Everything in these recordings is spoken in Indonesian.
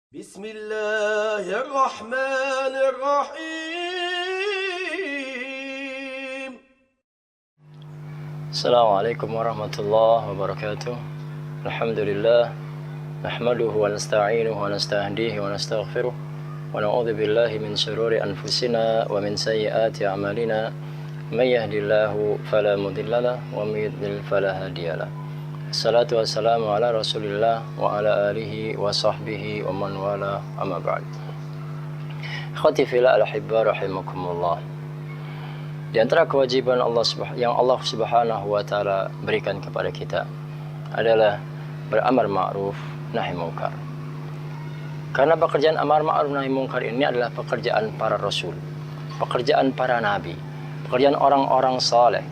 Bismillahirrahmanirrahim. Assalamualaikum warahmatullahi wabarakatuh. Alhamdulillah, nahmaduhu wa nasta'inuhu wa nasta'hdihi wa nastaghfiruh wa na'udzu billahi min shururi anfusina wa min sayyiati a'malina. May yahdihillahu fala mudhillalah wa may yudlil fala hadiyalah. Assalatu wassalamu ala Rasulillah wa ala alihi wa sahbihi wa man wala, amma ba'd. Ikhwati fillah al-ahibba rahimakumullah. Di antara kewajiban yang Allah Subhanahu wa taala berikan kepada kita adalah beramar ma'ruf nahi munkar. Karena pekerjaan amar ma'ruf nahi munkar ini adalah pekerjaan para rasul, pekerjaan para nabi, pekerjaan orang-orang saleh,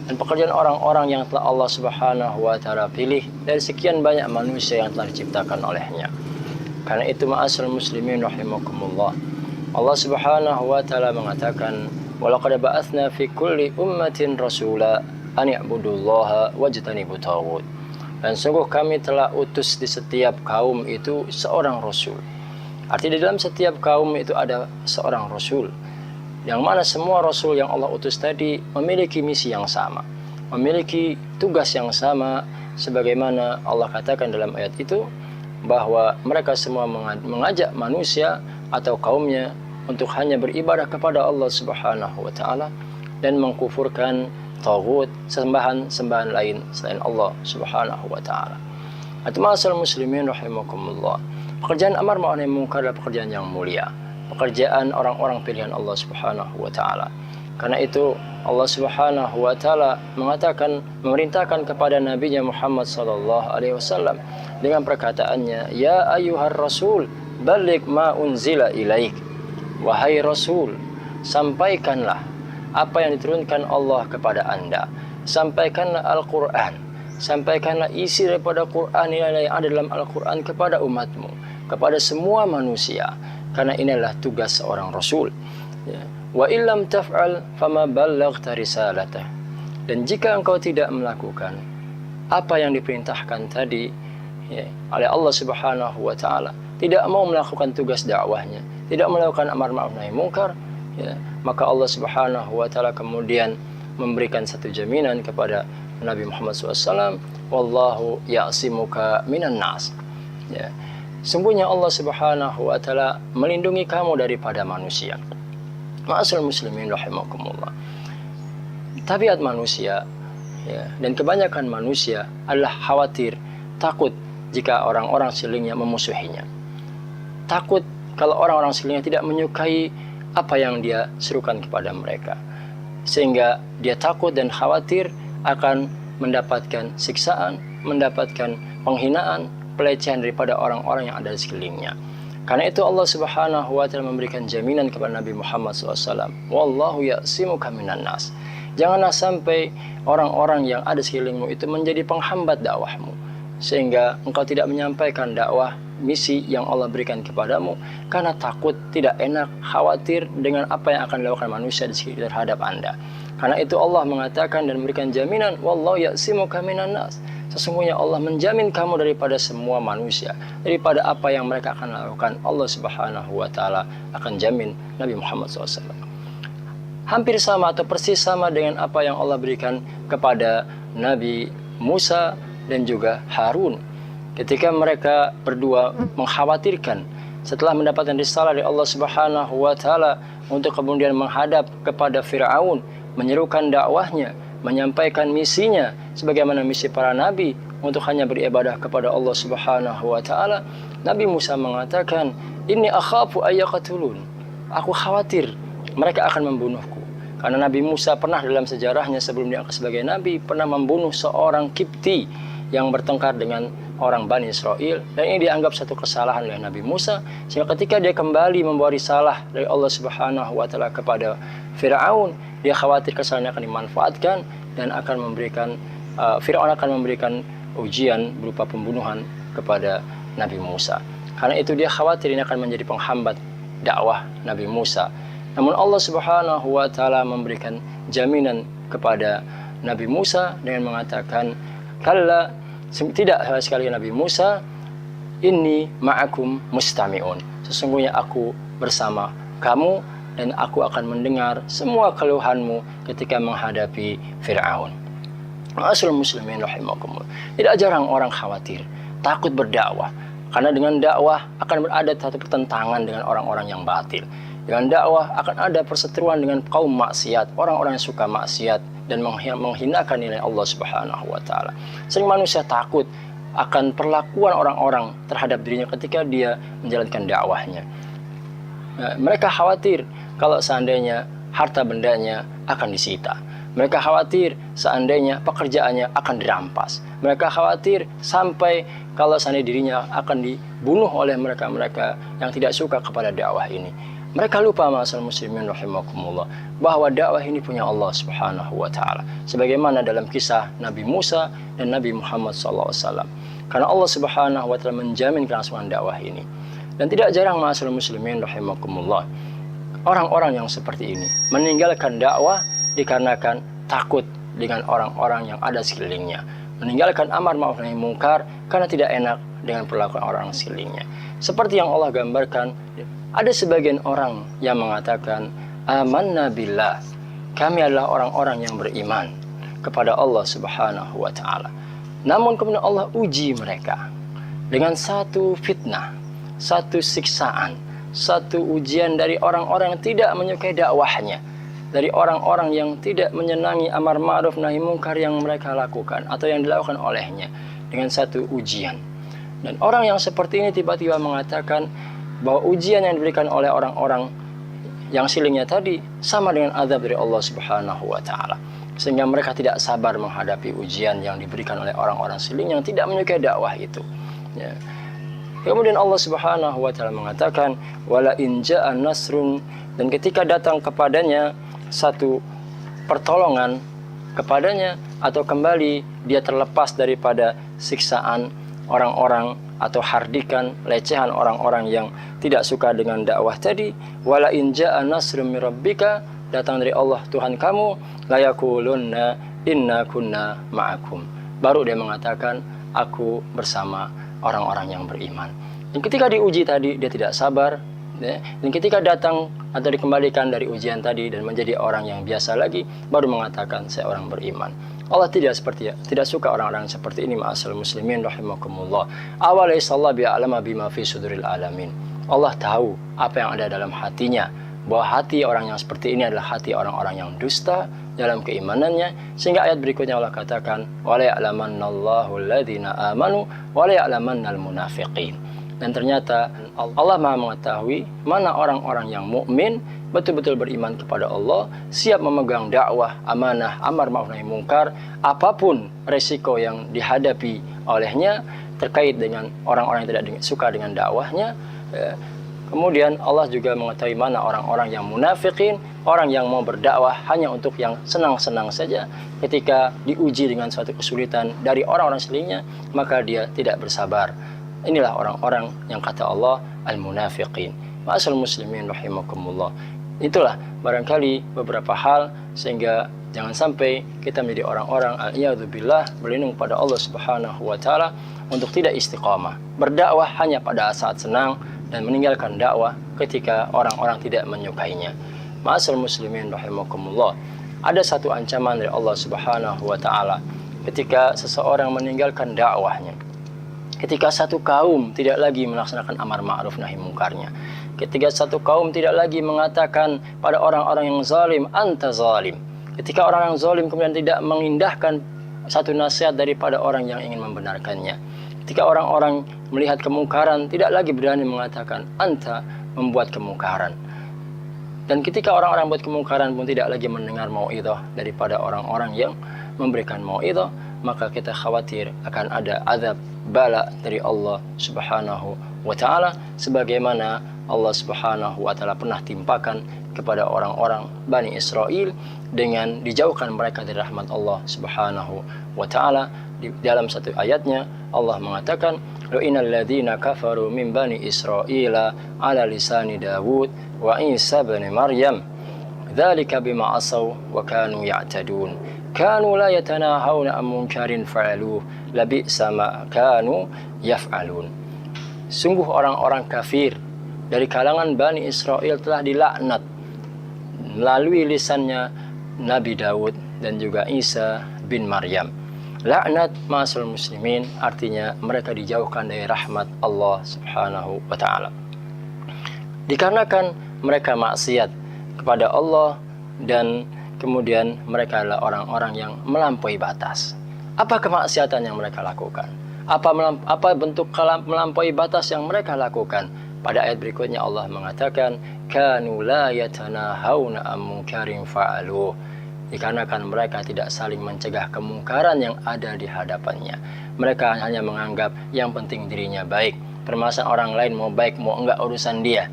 dan pekerjaan orang-orang yang telah Allah Subhanahu wa taala pilih dari sekian banyak manusia yang telah diciptakan olehnya. Karena itu ma'asyiral muslimin rahimakumullah, Allah Subhanahu wa taala mengatakan, walaqad ba'atsna fi kulli ummatin rasula an ya'budullaha wajtanibut taghut. Dan sungguh kami telah utus di setiap kaum itu seorang rasul. Artinya di dalam setiap kaum itu ada seorang rasul, yang mana semua rasul yang Allah utus tadi memiliki misi yang sama, memiliki tugas yang sama, sebagaimana Allah katakan dalam ayat itu bahwa mereka semua mengajak manusia atau kaumnya untuk hanya beribadah kepada Allah Subhanahu wa taala dan mengkufurkan taghut, sembahan lain selain Allah Subhanahu wa taala. Ma'asyiral muslimin rahimakumullah. Pekerjaan amar ma'ruf nahi munkar adalah pekerjaan yang mulia, pekerjaan orang-orang pilihan Allah Subhanahu wa taala. Karena itu Allah Subhanahu wa taala memerintahkan kepada nabinya Muhammad sallallahu alaihi wasallam dengan perkataannya, ya ayyuhar rasul balligh ma unzila ilaik. Wahai rasul, sampaikanlah apa yang diturunkan Allah kepada Anda. Sampaikanlah Al-Qur'an, sampaikanlah isi daripada Qur'an yang ada dalam Al-Qur'an kepada umatmu, kepada semua manusia. Karena inilah tugas seorang rasul. Wa illam taf'al fama ballaghta risalatah. Dan jika engkau tidak melakukan apa yang diperintahkan tadi oleh Allah Subhanahu wa taala, tidak mau melakukan tugas dakwahnya, tidak melakukan amar ma'ruf nahi munkar, maka Allah Subhanahu wa taala kemudian memberikan satu jaminan kepada Nabi Muhammad SAW, wallahu ya'simuka minan nas. Sungguhnya Allah Subhanahu wa taala melindungi kamu daripada manusia. Ma'asyiral muslimin rahimakumullah. Tabiat manusia dan kebanyakan manusia adalah khawatir, takut jika orang-orang sekelilingnya memusuhinya. Takut kalau orang-orang sekelilingnya tidak menyukai apa yang dia serukan kepada mereka, sehingga dia takut dan khawatir akan mendapatkan siksaan, mendapatkan penghinaan, pelecehan daripada orang-orang yang ada di sekelilingnya. Karena itu Allah Subhanahu wa taala memberikan jaminan kepada Nabi Muhammad SAW, wallahu ya'simuka minan nas. Janganlah sampai orang-orang yang ada di sekelilingmu itu menjadi penghambat dakwahmu, sehingga engkau tidak menyampaikan dakwah misi yang Allah berikan kepadamu karena takut, tidak enak, khawatir dengan apa yang akan dilakukan manusia di sekitar terhadap Anda. Karena itu Allah mengatakan dan memberikan jaminan, wallahu ya'simuka minan nas. Sesungguhnya Allah menjamin kamu daripada semua manusia, daripada apa yang mereka akan lakukan. Allah Subhanahu wa taala akan jamin Nabi Muhammad SAW. Hampir sama atau persis sama dengan apa yang Allah berikan kepada Nabi Musa dan juga Harun. Ketika mereka berdua mengkhawatirkan setelah mendapatkan risalah dari Allah Subhanahu wa taala untuk kemudian menghadap kepada Firaun, menyerukan dakwahnya, menyampaikan misinya sebagaimana misi para nabi untuk hanya beribadah kepada Allah Subhanahu wa taala, Nabi Musa mengatakan, inni akhafu ayyaqtulun. Aku khawatir mereka akan membunuhku. Karena Nabi Musa pernah dalam sejarahnya sebelum diangkat sebagai nabi pernah membunuh seorang Kipti yang bertengkar dengan orang Bani Israel, dan ini dianggap satu kesalahan oleh Nabi Musa, sehingga ketika dia kembali membawa risalah dari Allah Subhanahu wa taala kepada Firaun, dia khawatir kesalahannya akan dimanfaatkan dan akan memberikan Firaun akan memberikan ujian berupa pembunuhan kepada Nabi Musa. Karena itu dia khawatir ini akan menjadi penghambat dakwah Nabi Musa. Namun Allah Subhanahu wa taala memberikan jaminan kepada Nabi Musa dengan mengatakan, kalla, tidak sekali Nabi Musa, inni ma'akum mustami'un. Sesungguhnya aku bersama kamu dan aku akan mendengar semua keluhanmu ketika menghadapi Fir'aun. Ma'asyiral muslimin rahimakumullah. Tidak jarang orang khawatir, takut berdakwah. Karena dengan dakwah akan berada satu pertentangan dengan orang-orang yang batil. Dengan dakwah akan ada perseteruan dengan kaum maksiat, orang-orang yang suka maksiat dan menghinakan nilai Allah Subhanahu wa taala. Sering manusia takut akan perlakuan orang-orang terhadap dirinya ketika dia menjalankan dakwahnya. Mereka khawatir kalau seandainya harta bendanya akan disita. Mereka khawatir seandainya pekerjaannya akan dirampas. Mereka khawatir sampai kalau seandainya dirinya akan dibunuh oleh mereka-mereka yang tidak suka kepada dakwah ini. Mereka lupa, ma'asyiral muslimin rahimakumullah, bahwa dakwah ini punya Allah Subhanahu wa taala. Sebagaimana dalam kisah Nabi Musa dan Nabi Muhammad SAW. Karena Allah Subhanahu wa taala menjamin kelangsungan dakwah ini. Dan tidak jarang, ma'asyiral muslimin rahimakumullah, orang-orang yang seperti ini meninggalkan dakwah dikarenakan takut dengan orang-orang yang ada sekelilingnya, meninggalkan amar ma'ruf nahi munkar karena tidak enak dengan perlakuan orang sekelilingnya. Seperti yang Allah gambarkan, ada sebagian orang yang mengatakan amanna billah, kami adalah orang-orang yang beriman kepada Allah Subhanahu wa taala. Namun kemudian Allah uji mereka dengan satu fitnah, satu siksaan, satu ujian dari orang-orang yang tidak menyukai dakwahnya, dari orang-orang yang tidak menyenangi amar ma'ruf nahi munkar yang mereka lakukan atau yang dilakukan olehnya, dengan satu ujian. Dan orang yang seperti ini tiba-tiba mengatakan bahwa ujian yang diberikan oleh orang-orang yang silingnya tadi sama dengan azab dari Allah Subhanahu wa taala, sehingga mereka tidak sabar menghadapi ujian yang diberikan oleh orang-orang siling yang tidak menyukai dakwah itu. Ya. Kemudian Allah Subhanahu wa taala mengatakan wala in ja'a nasrun, dan ketika datang kepadanya satu pertolongan kepadanya atau kembali dia terlepas daripada siksaan orang-orang atau hardikan, lecehan orang-orang yang tidak suka dengan dakwah tadi, wala in ja'a nasrun mir rabbika, datang dari Allah Tuhan kamu, la yaqulunna inna kunna ma'akum, baru dia mengatakan aku bersama orang-orang yang beriman. Dan ketika diuji tadi dia tidak sabar, dan ketika datang atau dikembalikan dari ujian tadi dan menjadi orang yang biasa lagi, baru mengatakan saya orang beriman. Allah tidak suka orang-orang seperti ini, ma'asyiral muslimin rahimakumullah. Awalaysa Allah bi'alama bima fi suduril alamin. Allah tahu apa yang ada dalam hatinya, bahwa hati orang yang seperti ini adalah hati orang-orang yang dusta dalam keimanannya, sehingga ayat berikutnya Allah katakan wala ya'lamannallahu alladhina amanu wala ya'lamannal munafiqin. Dan ternyata Allah Maha mengetahui mana orang-orang yang mukmin, betul-betul beriman kepada Allah, siap memegang dakwah, amanah, amar ma'ruf nahi munkar, apapun resiko yang dihadapi olehnya terkait dengan orang-orang yang tidak suka dengan dakwahnya. Kemudian Allah juga mengetahui mana orang-orang yang munafikin, orang yang mau berdakwah hanya untuk yang senang-senang saja. Ketika diuji dengan suatu kesulitan dari orang-orang sekelilingnya, maka dia tidak bersabar. Inilah orang-orang yang kata Allah al-munafiqin. Ma'asyiral muslimin rahimakumullah. Itulah barangkali beberapa hal sehingga jangan sampai kita menjadi orang-orang al-iyadzubillah, berlindung pada Allah Subhanahu wa taala untuk tidak istiqamah, berdakwah hanya pada saat senang dan meninggalkan dakwah ketika orang-orang tidak menyukainya. Ma'asyiral muslimin rahimakumullah. Ada satu ancaman dari Allah Subhanahu wa taala ketika seseorang meninggalkan dakwahnya. Ketika satu kaum tidak lagi melaksanakan amar ma'ruf nahi munkarnya. Ketika satu kaum tidak lagi mengatakan pada orang-orang yang zalim, anta zalim. Ketika orang yang zalim kemudian tidak mengindahkan satu nasihat daripada orang yang ingin membenarkannya. Ketika orang-orang melihat kemungkaran tidak lagi berani mengatakan anta membuat kemungkaran. Dan ketika orang-orang buat kemungkaran pun tidak lagi mendengar mau'idhah daripada orang-orang yang memberikan mau'idhah, maka kita khawatir akan ada azab bala dari Allah Subhanahu wa taala, sebagaimana Allah Subhanahu wa taala pernah timpakan kepada orang-orang Bani Israel dengan dijauhkan mereka dari rahmat Allah Subhanahu wa taala. Di dalam satu ayatnya Allah mengatakan lu'inal ladzina kafaru min bani Israila ala lisani Dawud wa Isa bin Maryam dzalika bima asaw wa kanu ya'tadun kanu la yatanahawna an munkarin fa'aluhu labi'sa ma kanu yaf'alun. sungguh orang-orang kafir dari kalangan Bani Israel telah dilaknat melalui lisannya Nabi Daud dan juga Isa bin Maryam. Laknat ma'asal muslimin artinya mereka dijauhkan dari rahmat Allah Subhanahu wa ta'ala. Dikarenakan mereka maksiat kepada Allah dan kemudian mereka adalah orang-orang yang melampaui batas. Apa kemaksiatan yang mereka lakukan? Apa bentuk melampaui batas yang mereka lakukan? Pada ayat berikutnya Allah mengatakan, kanu la yatanahawna an munkarin fa'aluh. Dikarenakan mereka tidak saling mencegah kemungkaran yang ada di hadapannya. Mereka hanya menganggap yang penting dirinya baik. Permasalahan orang lain mau baik mau enggak urusan dia.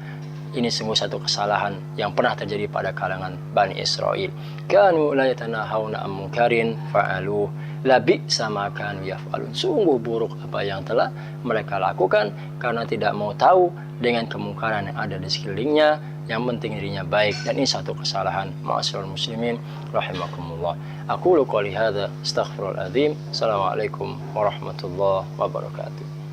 Ini sungguh satu kesalahan yang pernah terjadi pada kalangan Bani Israel. Kanu la yatanahawna an munkarin fa'aluh. La bi'sa ma kanu yaf'alun. Sungguh buruk apa yang telah mereka lakukan karena tidak mau tahu dengan kemungkaran yang ada di sekelilingnya. Yang penting dirinya baik, dan ini satu kesalahan. Ma'asyiral muslimin rahimakumullah. Aqulu qouli hadza astaghfirullahal azim. Assalamualaikum warahmatullahi wabarakatuh.